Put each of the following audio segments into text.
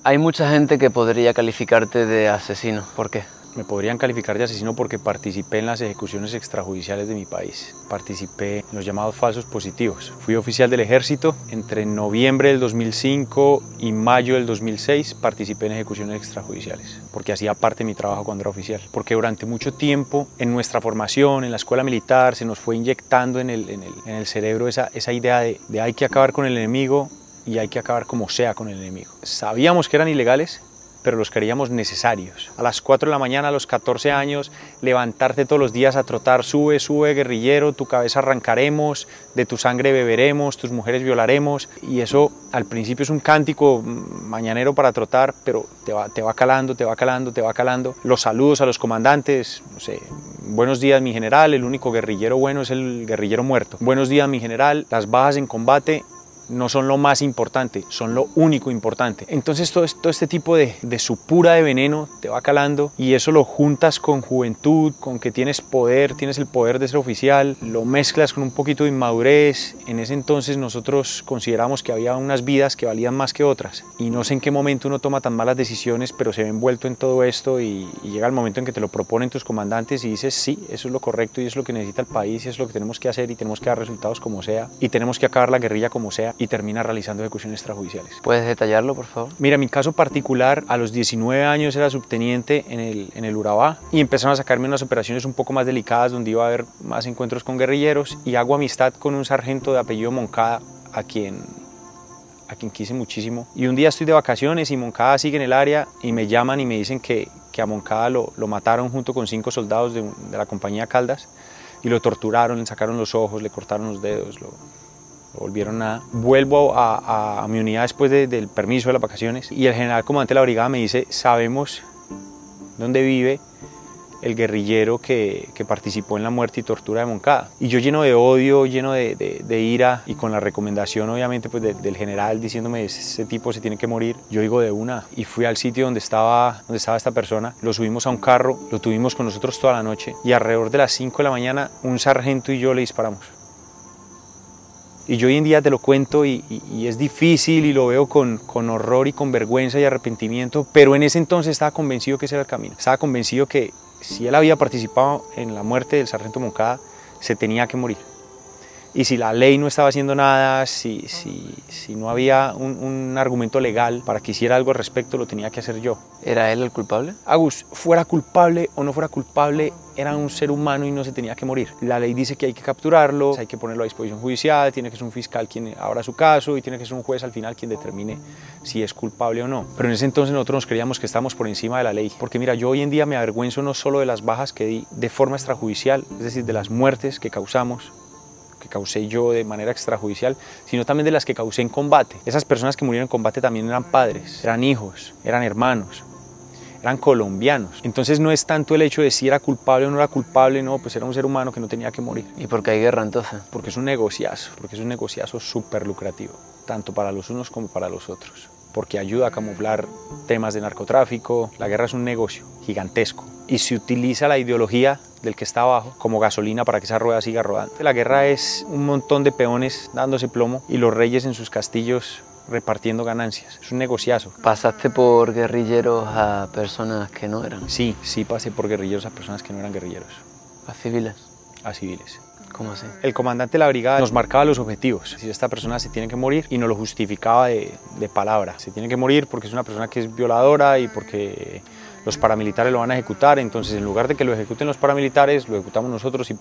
Hay mucha gente que podría calificarte de asesino. ¿Por qué? Me podrían calificar de asesino porque participé en las ejecuciones extrajudiciales de mi país. Participé en los llamados falsos positivos. Fui oficial del ejército. Entre noviembre del 2005 y mayo del 2006 participé en ejecuciones extrajudiciales, porque hacía parte de mi trabajo cuando era oficial. Porque durante mucho tiempo en nuestra formación, en la escuela militar, se nos fue inyectando en el cerebro esa idea de hay que acabar con el enemigo y hay que acabar como sea con el enemigo. Sabíamos que eran ilegales, pero los creíamos necesarios. A las 4 de la mañana, a los 14 años, levantarte todos los días a trotar, sube, sube, guerrillero, tu cabeza arrancaremos, de tu sangre beberemos, tus mujeres violaremos. Y eso al principio es un cántico mañanero para trotar, pero te va calando, te va calando, te va calando. Los saludos a los comandantes, no sé, buenos días mi general, el único guerrillero bueno es el guerrillero muerto. Buenos días mi general, las bajas en combate no son lo más importante, son lo único importante. Entonces todo este tipo de supura de veneno te va calando, y eso lo juntas con juventud, con que tienes poder, tienes el poder de ser oficial, lo mezclas con un poquito de inmadurez. En ese entonces nosotros consideramos que había unas vidas que valían más que otras, y no sé en qué momento uno toma tan malas decisiones, pero se ve envuelto en todo esto y llega el momento en que te lo proponen tus comandantes y dices sí, eso es lo correcto y es lo que necesita el país y es lo que tenemos que hacer y tenemos que dar resultados como sea y tenemos que acabar la guerrilla como sea, y termina realizando ejecuciones extrajudiciales. ¿Puedes detallarlo, por favor? Mira, mi caso particular, a los 19 años era subteniente en el Urabá, y empezaron a sacarme unas operaciones un poco más delicadas donde iba a haber más encuentros con guerrilleros, y hago amistad con un sargento de apellido Moncada, a quien quise muchísimo. Y un día estoy de vacaciones y Moncada sigue en el área y me llaman y me dicen que a Moncada lo mataron junto con 5 soldados de la compañía Caldas, y lo torturaron, le sacaron los ojos, le cortaron los dedos, lo volvieron a... Vuelvo a mi unidad después del permiso de las vacaciones, y el general comandante de la brigada me dice: sabemos dónde vive el guerrillero que participó en la muerte y tortura de Moncada. Y yo, lleno de odio, lleno de ira, y con la recomendación obviamente pues del general diciéndome ese tipo se tiene que morir, yo digo de una, y fui al sitio donde estaba esta persona, lo subimos a un carro, lo tuvimos con nosotros toda la noche, y alrededor de las 5 de la mañana un sargento y yo le disparamos. Y yo hoy en día te lo cuento y es difícil y lo veo con horror y con vergüenza y arrepentimiento, pero en ese entonces estaba convencido que ese era el camino. Estaba convencido que si él había participado en la muerte del sargento Moncada, se tenía que morir. Y si la ley no estaba haciendo nada, si no había un argumento legal para que hiciera algo al respecto, lo tenía que hacer yo. ¿Era él el culpable? Agus, fuera culpable o no fuera culpable, era un ser humano y no se tenía que morir. La ley dice que hay que capturarlo, hay que ponerlo a disposición judicial, tiene que ser un fiscal quien abra su caso y tiene que ser un juez al final quien determine si es culpable o no. Pero en ese entonces nosotros nos creíamos que estábamos por encima de la ley. Porque mira, yo hoy en día me avergüenzo no solo de las bajas que di de forma extrajudicial, es decir, de las muertes que causé yo de manera extrajudicial, sino también de las que causé en combate. Esas personas que murieron en combate también eran padres, eran hijos, eran hermanos, eran colombianos. Entonces no es tanto el hecho de si era culpable o no era culpable, no, pues era un ser humano que no tenía que morir. ¿Y por qué hay guerra entonces? Porque es un negociazo súper lucrativo, tanto para los unos como para los otros, porque ayuda a camuflar temas de narcotráfico. La guerra es un negocio gigantesco y se utiliza la ideología del que está abajo como gasolina para que esa rueda siga rodando. La guerra es un montón de peones dándose plomo y los reyes en sus castillos repartiendo ganancias. Es un negociazo. ¿Pasaste por guerrilleros a personas que no eran? Sí pasé por guerrilleros a personas que no eran guerrilleros. ¿A civiles? A civiles. ¿Cómo así? El comandante de la brigada nos marcaba los objetivos. Si esta persona se tiene que morir, y nos lo justificaba de palabra. Se tiene que morir porque es una persona que es violadora y porque los paramilitares lo van a ejecutar. Entonces, en lugar de que lo ejecuten los paramilitares, lo ejecutamos nosotros y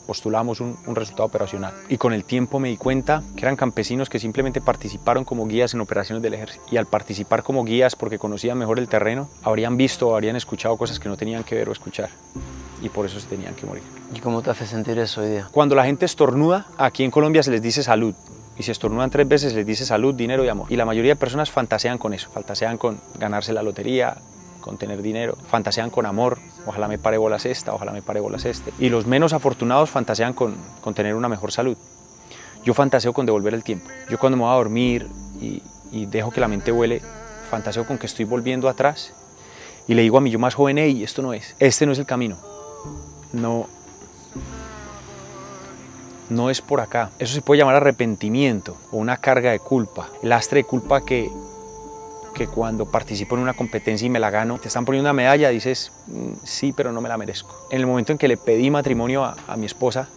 postulamos un resultado operacional. Y con el tiempo me di cuenta que eran campesinos que simplemente participaron como guías en operaciones del ejército. Y al participar como guías porque conocían mejor el terreno, habrían visto o habrían escuchado cosas que no tenían que ver o escuchar. Y por eso se tenían que morir. ¿Y cómo te hace sentir eso hoy día? Cuando la gente estornuda, aquí en Colombia se les dice salud. Y si estornudan 3 veces, les dice salud, dinero y amor. Y la mayoría de personas fantasean con eso. Fantasean con ganarse la lotería, con tener dinero. Fantasean con amor. Ojalá me pare bolas esta, ojalá me pare bolas este. Y los menos afortunados fantasean con tener una mejor salud. Yo fantaseo con devolver el tiempo. Yo cuando me voy a dormir y dejo que la mente vuele, fantaseo con que estoy volviendo atrás. Y le digo a mi yo más joven: hey, esto no es. Este no es el camino. No es por acá. Eso se puede llamar arrepentimiento o una carga de culpa. El lastre de culpa que que cuando participo en una competencia y me la gano, te están poniendo una medalla, dices, sí, pero no me la merezco. En el momento en que le pedí matrimonio a mi esposa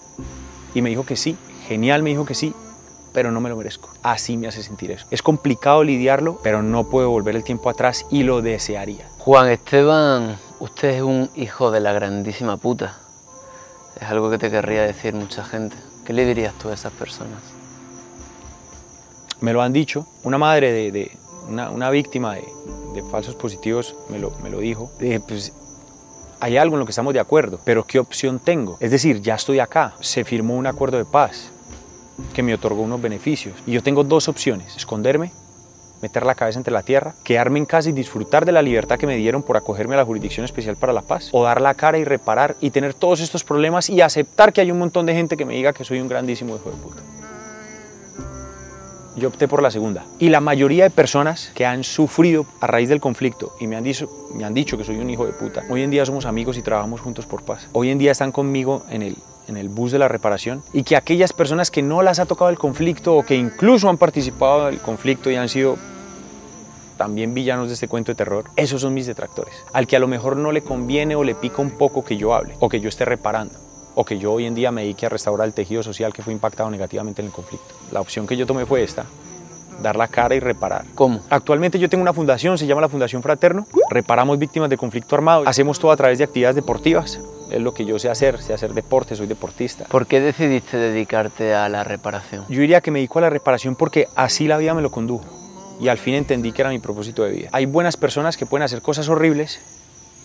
y me dijo que sí, genial, me dijo que sí, pero no me lo merezco. Así me hace sentir eso. Es complicado lidiarlo, pero no puedo volver el tiempo atrás y lo desearía. Juan Esteban, usted es un hijo de la grandísima puta. Es algo que te querría decir mucha gente. ¿Qué le dirías tú a esas personas? Me lo han dicho. Una madre una víctima de falsos positivos me lo dijo. Pues, hay algo en lo que estamos de acuerdo, pero ¿qué opción tengo? Es decir, ya estoy acá. Se firmó un acuerdo de paz que me otorgó unos beneficios. Y yo tengo dos opciones: esconderme, meter la cabeza entre la tierra, quedarme en casa y disfrutar de la libertad que me dieron por acogerme a la Jurisdicción Especial para la Paz, o dar la cara y reparar y tener todos estos problemas y aceptar que hay un montón de gente que me diga que soy un grandísimo hijo de puta. Yo opté por la segunda. Y la mayoría de personas que han sufrido a raíz del conflicto y me han dicho que soy un hijo de puta, hoy en día somos amigos y trabajamos juntos por paz. Hoy en día están conmigo en el bus de la reparación, y que aquellas personas que no las ha tocado el conflicto o que incluso han participado del conflicto y han sido también villanos de este cuento de terror, esos son mis detractores. Al que a lo mejor no le conviene o le pica un poco que yo hable o que yo esté reparando, o que yo hoy en día me dedique a restaurar el tejido social que fue impactado negativamente en el conflicto. La opción que yo tomé fue esta: dar la cara y reparar. ¿Cómo? Actualmente yo tengo una fundación, se llama la Fundación Fraterno. Reparamos víctimas de conflicto armado. Hacemos todo a través de actividades deportivas. Es lo que yo sé hacer deporte, soy deportista. ¿Por qué decidiste dedicarte a la reparación? Yo diría que me dedico a la reparación porque así la vida me lo condujo. Y al fin entendí que era mi propósito de vida. Hay buenas personas que pueden hacer cosas horribles,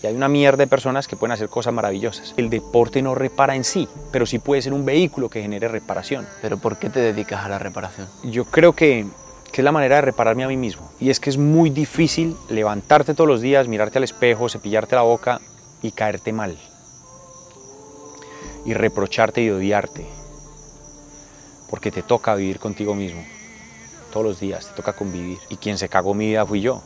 y hay una mierda de personas que pueden hacer cosas maravillosas. El deporte no repara en sí, pero sí puede ser un vehículo que genere reparación. ¿Pero por qué te dedicas a la reparación? Yo creo que es la manera de repararme a mí mismo. Y es que es muy difícil levantarte todos los días, mirarte al espejo, cepillarte la boca y caerte mal. Y reprocharte y odiarte. Porque te toca vivir contigo mismo. Todos los días te toca convivir. Y quien se cagó mi vida fui yo.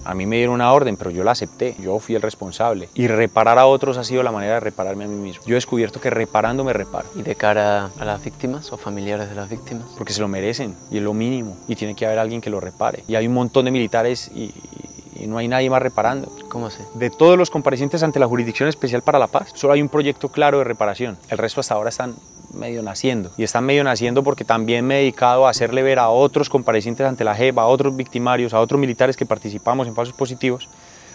A mí me dieron una orden, pero yo la acepté. Yo fui el responsable. Y reparar a otros ha sido la manera de repararme a mí mismo. Yo he descubierto que reparando me reparo. ¿Y de cara a las víctimas o familiares de las víctimas? Porque se lo merecen, y es lo mínimo. Y tiene que haber alguien que lo repare. Y hay un montón de militares y no hay nadie más reparando. ¿Cómo así? De todos los comparecientes ante la Jurisdicción Especial para la Paz, solo hay un proyecto claro de reparación. El resto hasta ahora están medio naciendo. Y están medio naciendo porque también me he dedicado a hacerle ver a otros comparecientes ante la JEP, a otros victimarios, a otros militares que participamos en falsos positivos,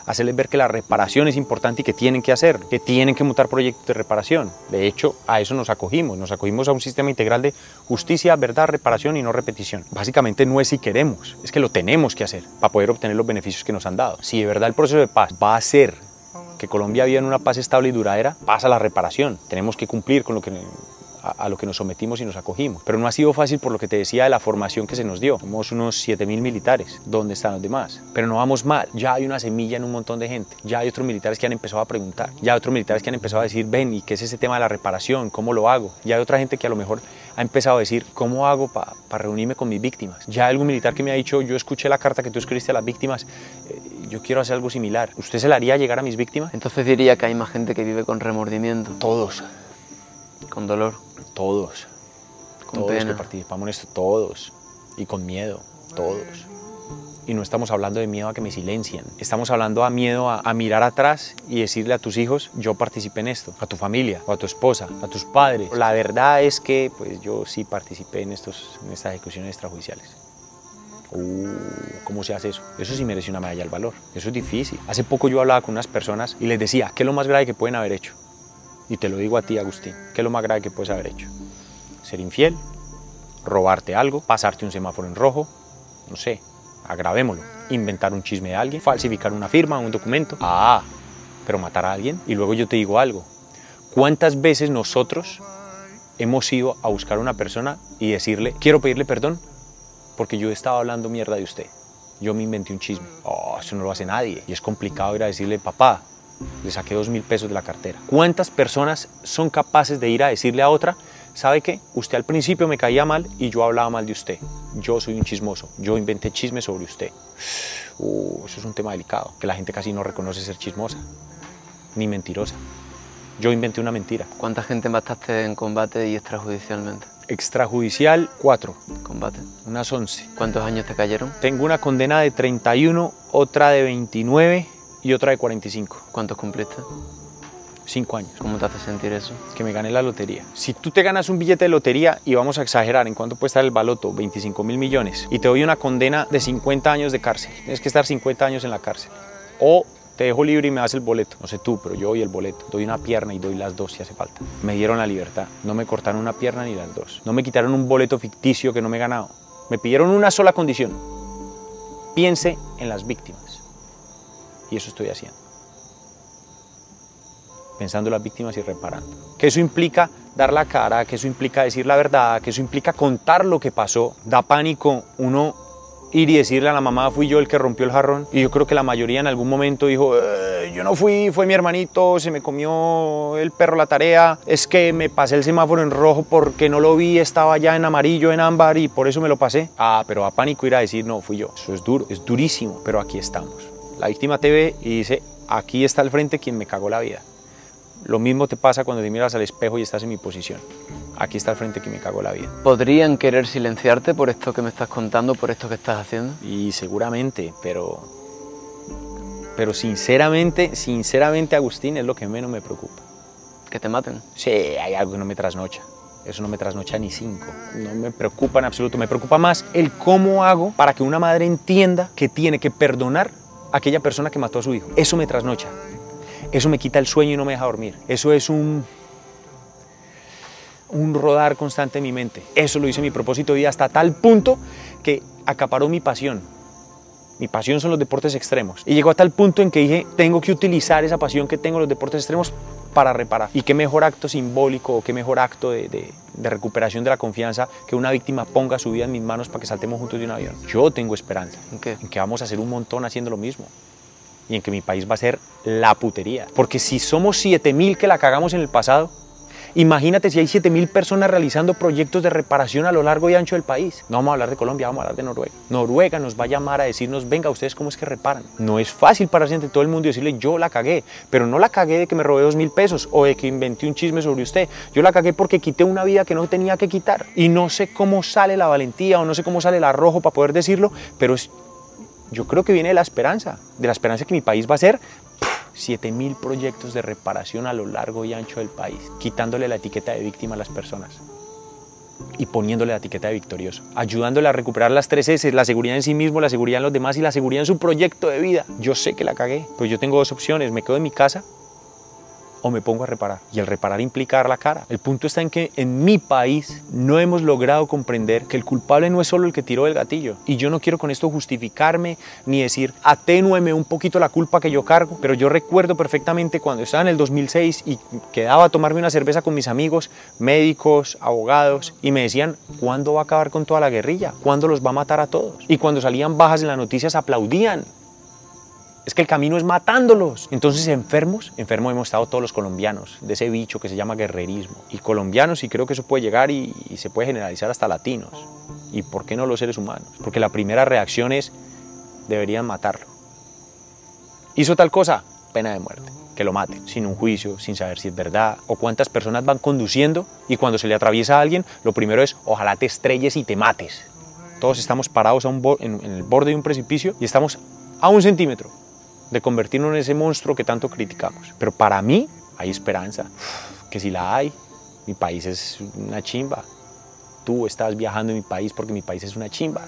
hacerles ver que la reparación es importante y que tienen que hacer, que tienen que montar proyectos de reparación. De hecho, a eso nos acogimos a un sistema integral de justicia, verdad, reparación y no repetición. Básicamente no es si queremos, es que lo tenemos que hacer para poder obtener los beneficios que nos han dado. Si de verdad el proceso de paz va a hacer que Colombia viva en una paz estable y duradera, pasa la reparación. Tenemos que cumplir con a lo que nos sometimos y nos acogimos. Pero no ha sido fácil por lo que te decía de la formación que se nos dio. Somos unos 7.000 militares. ¿Dónde están los demás? Pero no vamos mal. Ya hay una semilla en un montón de gente. Ya hay otros militares que han empezado a preguntar. Ya hay otros militares que han empezado a decir, ven, ¿y qué es ese tema de la reparación? ¿Cómo lo hago? Ya hay otra gente que a lo mejor ha empezado a decir, ¿cómo hago para reunirme con mis víctimas? Ya hay algún militar que me ha dicho, yo escuché la carta que tú escribiste a las víctimas, yo quiero hacer algo similar. ¿Usted se la haría llegar a mis víctimas? Entonces diría que hay más gente que vive con remordimiento. Todos. Con dolor. Todos. Con Todos pena. que participamos en esto, todos. Y con miedo, todos. Y no estamos hablando de miedo a que me silencien. Estamos hablando a miedo a mirar atrás y decirle a tus hijos, yo participé en esto. A tu familia, o a tu esposa, a tus padres. La verdad es que pues, yo sí participé en estas ejecuciones extrajudiciales. ¿Cómo se hace eso? Eso sí merece una medalla al valor. Eso es difícil. Hace poco yo hablaba con unas personas y les decía, ¿qué es lo más grave que pueden haber hecho? Y te lo digo a ti, Agustín, ¿qué es lo más grave que puedes haber hecho? Ser infiel, robarte algo, pasarte un semáforo en rojo, no sé, agravémoslo, inventar un chisme de alguien, falsificar una firma, un documento. Pero matar a alguien. Y luego yo te digo algo, ¿cuántas veces nosotros hemos ido a buscar a una persona y decirle, quiero pedirle perdón porque yo estaba hablando mierda de usted, yo me inventé un chisme? Eso no lo hace nadie. Y es complicado ir a decirle, papá, le saqué 2.000 pesos de la cartera. ¿Cuántas personas son capaces de ir a decirle a otra, ¿sabe qué? Usted al principio me caía mal y yo hablaba mal de usted. Yo soy un chismoso, yo inventé chismes sobre usted. Eso es un tema delicado, que la gente casi no reconoce ser chismosa, ni mentirosa. Yo inventé una mentira. ¿Cuánta gente mataste en combate y extrajudicialmente? Extrajudicial, 4. Combate. Unas 11. ¿Cuántos años te cayeron? Tengo una condena de 31, otra de 29 y otra de 45. ¿Cuántos cumpliste? 5 años. ¿Cómo te hace sentir eso? Que me gané la lotería. Si tú te ganas un billete de lotería, y vamos a exagerar en cuánto puede estar el baloto, 25.000 millones, y te doy una condena de 50 años de cárcel, tienes que estar 50 años en la cárcel, o te dejo libre y me das el boleto, no sé tú, pero yo doy el boleto, doy una pierna y doy las dos si hace falta. Me dieron la libertad, no me cortaron una pierna ni las dos, no me quitaron un boleto ficticio que no me he ganado, me pidieron una sola condición: piense en las víctimas, y eso estoy haciendo. Pensando en las víctimas y reparando. Que eso implica dar la cara, que eso implica decir la verdad, que eso implica contar lo que pasó. Da pánico uno ir y decirle a la mamá: fui yo el que rompió el jarrón. Y yo creo que la mayoría en algún momento dijo: yo no fui, fue mi hermanito, se me comió el perro la tarea, es que me pasé el semáforo en rojo porque no lo vi, estaba ya en amarillo, en ámbar, y por eso me lo pasé. Pero da pánico ir a decir: no, fui yo. Eso es duro, es durísimo, pero aquí estamos. La víctima te ve y dice: aquí está al frente quien me cagó la vida. Lo mismo te pasa cuando te miras al espejo y estás en mi posición. Aquí está al frente quien me cagó la vida. ¿Podrían querer silenciarte por esto que me estás contando, por esto que estás haciendo? Y seguramente, pero sinceramente, Agustín, es lo que menos me preocupa. ¿Que te maten? Sí, hay algo que no me trasnocha. Eso no me trasnocha ni 5. No me preocupa en absoluto. Me preocupa más el cómo hago para que una madre entienda que tiene que perdonar a aquella persona que mató a su hijo. Eso me trasnocha. Eso me quita el sueño y no me deja dormir. Eso es un rodar constante en mi mente. Eso lo hice mi propósito de vida hasta tal punto que acaparó mi pasión. Mi pasión son los deportes extremos. Y llegó a tal punto en que dije: tengo que utilizar esa pasión que tengo en los deportes extremos para reparar. Y qué mejor acto simbólico, o qué mejor acto de recuperación de la confianza que una víctima ponga su vida en mis manos para que saltemos juntos de un avión. Yo tengo esperanza. ¿En qué? En que vamos a hacer un montón haciendo lo mismo. Y en que mi país va a ser la putería. Porque si somos 7.000 que la cagamos en el pasado, imagínate si hay 7.000 personas realizando proyectos de reparación a lo largo y ancho del país. No vamos a hablar de Colombia, vamos a hablar de Noruega. Noruega nos va a llamar a decirnos: venga, ¿ustedes cómo es que reparan? No es fácil pararse ante todo el mundo y decirle: yo la cagué, pero no la cagué de que me robé 2.000 pesos o de que inventé un chisme sobre usted. Yo la cagué porque quité una vida que no tenía que quitar. Y no sé cómo sale la valentía o no sé cómo sale el arrojo para poder decirlo, pero yo creo que viene de la esperanza que mi país va a ser 7.000 proyectos de reparación a lo largo y ancho del país, quitándole la etiqueta de víctima a las personas y poniéndole la etiqueta de victorioso, ayudándole a recuperar las 3 S, la seguridad en sí mismo, la seguridad en los demás y la seguridad en su proyecto de vida. Yo sé que la cagué, pero yo tengo 2 opciones: me quedo en mi casa o me pongo a reparar. Y el reparar implica dar la cara. El punto está en que en mi país no hemos logrado comprender que el culpable no es solo el que tiró el gatillo. Y yo no quiero con esto justificarme ni decir: atenúeme un poquito la culpa que yo cargo. Pero yo recuerdo perfectamente cuando estaba en el 2006 y quedaba a tomarme una cerveza con mis amigos, médicos, abogados, y me decían: ¿cuándo va a acabar con toda la guerrilla? ¿Cuándo los va a matar a todos? Y cuando salían bajas en las noticias aplaudían. Es que el camino es matándolos. Entonces enfermos hemos estado todos los colombianos de ese bicho que se llama guerrerismo. Y colombianos, y creo que eso puede llegar y se puede generalizar hasta latinos. ¿Y por qué no los seres humanos? Porque la primera reacción es: deberían matarlo. ¿Hizo tal cosa? Pena de muerte. Que lo maten, sin un juicio, sin saber si es verdad. O cuántas personas van conduciendo y cuando se le atraviesa a alguien, lo primero es: ojalá te estrelles y te mates. Todos estamos parados en el borde de un precipicio y estamos a 1 centímetro de convertirnos en ese monstruo que tanto criticamos. Pero para mí hay esperanza, que si la hay, mi país es una chimba. Tú estás viajando en mi país porque mi país es una chimba.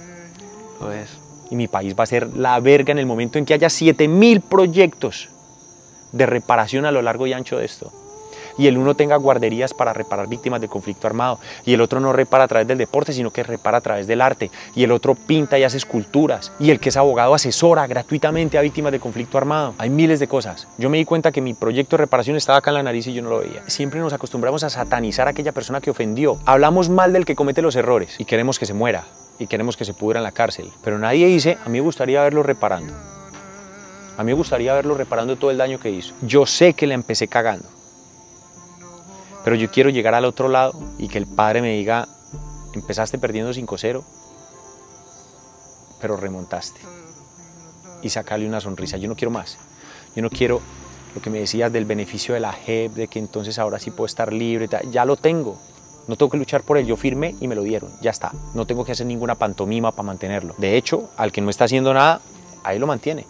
Lo es. Y mi país va a ser la verga en el momento en que haya 7.000 proyectos de reparación a lo largo y ancho de esto. Y el uno tenga guarderías para reparar víctimas del conflicto armado, y el otro no repara a través del deporte, sino que repara a través del arte, y el otro pinta y hace esculturas, y el que es abogado asesora gratuitamente a víctimas del conflicto armado. Hay miles de cosas. Yo me di cuenta que mi proyecto de reparación estaba acá en la nariz y yo no lo veía. Siempre nos acostumbramos a satanizar a aquella persona que ofendió. Hablamos mal del que comete los errores y queremos que se muera, y queremos que se pudra en la cárcel. Pero nadie dice: a mí me gustaría verlo reparando. A mí me gustaría verlo reparando todo el daño que hizo. Yo sé que la empecé cagando, pero yo quiero llegar al otro lado y que el padre me diga: empezaste perdiendo 5-0, pero remontaste. Y sacarle una sonrisa. Yo no quiero más. Yo no quiero lo que me decías del beneficio de la JEP, de que entonces ahora sí puedo estar libre. Ya lo tengo. no tengo que luchar por él, yo firmé y me lo dieron, ya está. No tengo que hacer ninguna pantomima para mantenerlo. De hecho, al que no está haciendo nada, ahí lo mantiene.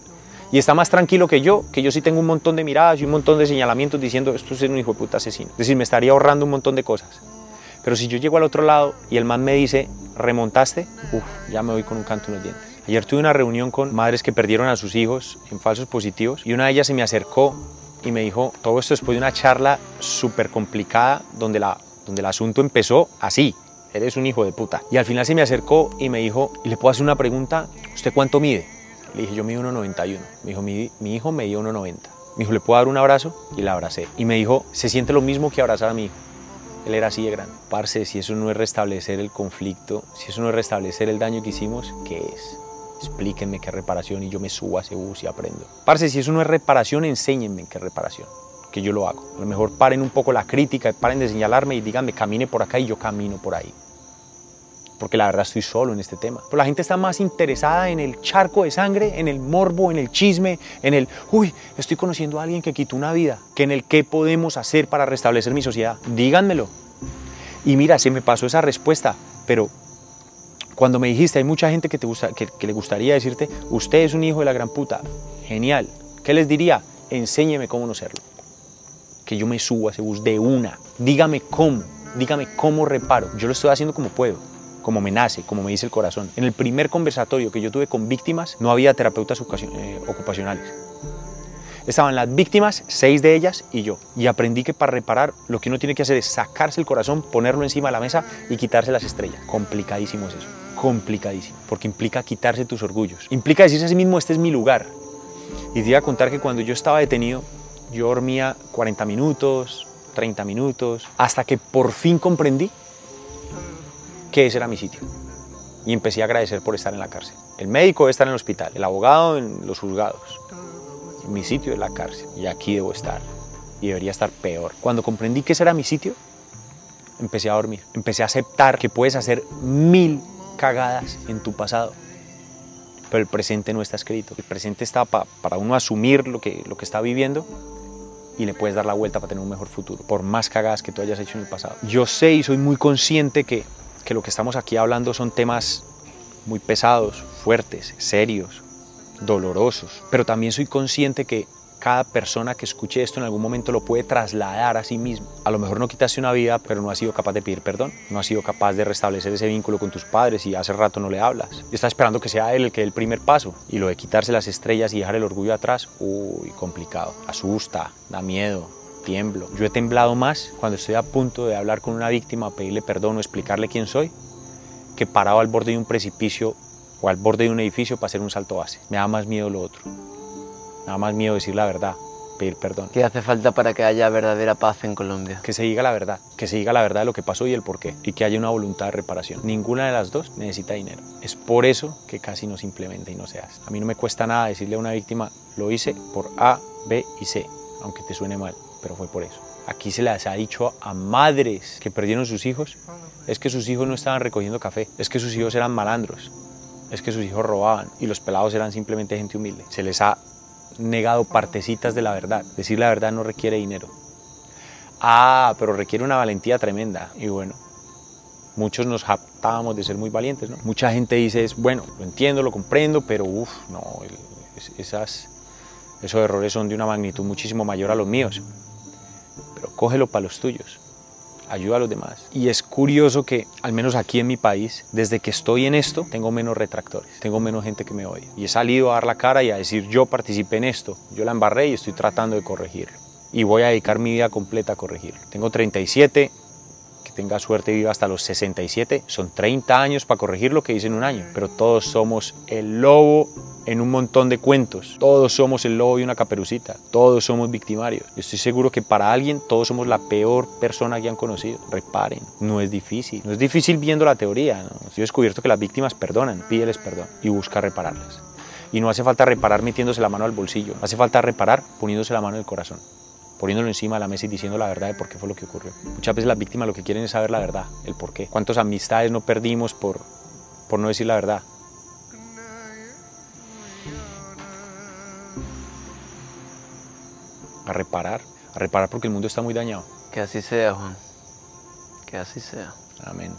Y está más tranquilo que yo sí tengo un montón de miradas y un montón de señalamientos diciendo esto es un hijo de puta asesino. Es decir, me estaría ahorrando un montón de cosas. Pero si yo llego al otro lado y el man me dice, ¿remontaste? Ya me voy con un canto en los dientes. Ayer tuve una reunión con madres que perdieron a sus hijos en falsos positivos y una de ellas se me acercó y me dijo, todo esto después de una charla súper complicada donde el asunto empezó así, eres un hijo de puta. Y al final se me acercó y me dijo, ¿y le puedo hacer una pregunta? ¿Usted cuánto mide? Le dije, yo mido 1,91. Me dijo, mi hijo medía 1,90. Me dijo, ¿le puedo dar un abrazo? Y la abracé. Y me dijo, se siente lo mismo que abrazar a mi hijo. Él era así de grande. Parce, si eso no es restablecer el conflicto, si eso no es restablecer el daño que hicimos, ¿qué es? Explíquenme qué es reparación y yo me subo a ese bus y aprendo. Parce, si eso no es reparación, enséñenme qué es reparación, que yo lo hago. A lo mejor paren un poco la crítica, paren de señalarme y díganme, camine por acá y yo camino por ahí. Porque la verdad estoy solo en este tema. Pero la gente está más interesada en el charco de sangre, en el morbo, en el chisme, en el, uy, estoy conociendo a alguien que quitó una vida, que en el qué podemos hacer para restablecer mi sociedad. Díganmelo. Y mira, se me pasó esa respuesta, pero cuando me dijiste, hay mucha gente que le gustaría decirte, usted es un hijo de la gran puta. Genial. ¿Qué les diría? Enséñeme cómo no serlo. Que yo me subo a ese bus de una. Dígame cómo reparo. Yo lo estoy haciendo como puedo, como me nace, como me dice el corazón. En el primer conversatorio que yo tuve con víctimas, no había terapeutas ocupacionales. Estaban las víctimas, 6 de ellas y yo. Y aprendí que para reparar lo que uno tiene que hacer es sacarse el corazón, ponerlo encima de la mesa y quitarse las estrellas. Complicadísimo es eso, complicadísimo. Porque implica quitarse tus orgullos. Implica decirse a sí mismo, este es mi lugar. Y te iba a contar que cuando yo estaba detenido, yo dormía 40 minutos, 30 minutos, hasta que por fin comprendí que ese era mi sitio. Y empecé a agradecer por estar en la cárcel. El médico debe estar en el hospital, el abogado en los juzgados. Mi sitio es la cárcel y aquí debo estar y debería estar peor. Cuando comprendí que ese era mi sitio, empecé a dormir. Empecé a aceptar que puedes hacer 1000 cagadas en tu pasado, pero el presente no está escrito. El presente está para uno asumir lo que está viviendo y le puedes dar la vuelta para tener un mejor futuro, por más cagadas que tú hayas hecho en el pasado. Yo sé y soy muy consciente que lo que estamos aquí hablando son temas muy pesados, fuertes, serios, dolorosos, pero también soy consciente que cada persona que escuche esto en algún momento lo puede trasladar a sí mismo. A lo mejor no quitaste una vida, pero no has sido capaz de pedir perdón, no has sido capaz de restablecer ese vínculo con tus padres y hace rato no le hablas. Y estás esperando que sea él el que dé el primer paso. Y lo de quitarse las estrellas y dejar el orgullo atrás, uy, complicado, asusta, da miedo, tiemblo. Yo he temblado más cuando estoy a punto de hablar con una víctima, pedirle perdón o explicarle quién soy, que parado al borde de un precipicio o al borde de un edificio para hacer un salto base. Me da más miedo lo otro. Me da más miedo decir la verdad, pedir perdón. ¿Qué hace falta para que haya verdadera paz en Colombia? Que se diga la verdad de lo que pasó y el porqué, y que haya una voluntad de reparación. Ninguna de las dos necesita dinero. Es por eso que casi no se implementa y no se hace. A mí no me cuesta nada decirle a una víctima, lo hice por A, B y C, aunque te suene mal, pero fue por eso. Aquí se les ha dicho a madres que perdieron sus hijos, es que sus hijos no estaban recogiendo café, es que sus hijos eran malandros, es que sus hijos robaban y los pelados eran simplemente gente humilde. Se les ha negado partecitas de la verdad. Decir la verdad no requiere dinero. Ah, pero requiere una valentía tremenda. Y bueno, muchos nos jactábamos de ser muy valientes, ¿no? Mucha gente dice, bueno, lo entiendo, lo comprendo, pero no, esos errores son de una magnitud muchísimo mayor a los míos. Pero cógelo para los tuyos. Ayuda a los demás. Y es curioso que, al menos aquí en mi país, desde que estoy en esto, tengo menos retractores, tengo menos gente que me odia. Y he salido a dar la cara y a decir, yo participé en esto, yo la embarré y estoy tratando de corregirlo. Y voy a dedicar mi vida completa a corregirlo. Tengo 37, que tenga suerte y viva hasta los 67, son 30 años para corregir lo que hice en un año. Pero todos somos el lobo en un montón de cuentos. Todos somos el lobo y una caperucita. Todos somos victimarios. Yo estoy seguro que para alguien todos somos la peor persona que han conocido. Reparen, no es difícil. No es difícil viendo la teoría, ¿no? Yo he descubierto que las víctimas perdonan, pídeles perdón y busca repararlas. Y no hace falta reparar metiéndose la mano al bolsillo. Hace falta reparar poniéndose la mano en el corazón, poniéndolo encima de la mesa y diciendo la verdad de por qué fue lo que ocurrió. Muchas veces las víctimas lo que quieren es saber la verdad, el por qué. ¿Cuántas amistades no perdimos por no decir la verdad? A reparar porque el mundo está muy dañado. Que así sea, Juan. Que Que así sea. Amén.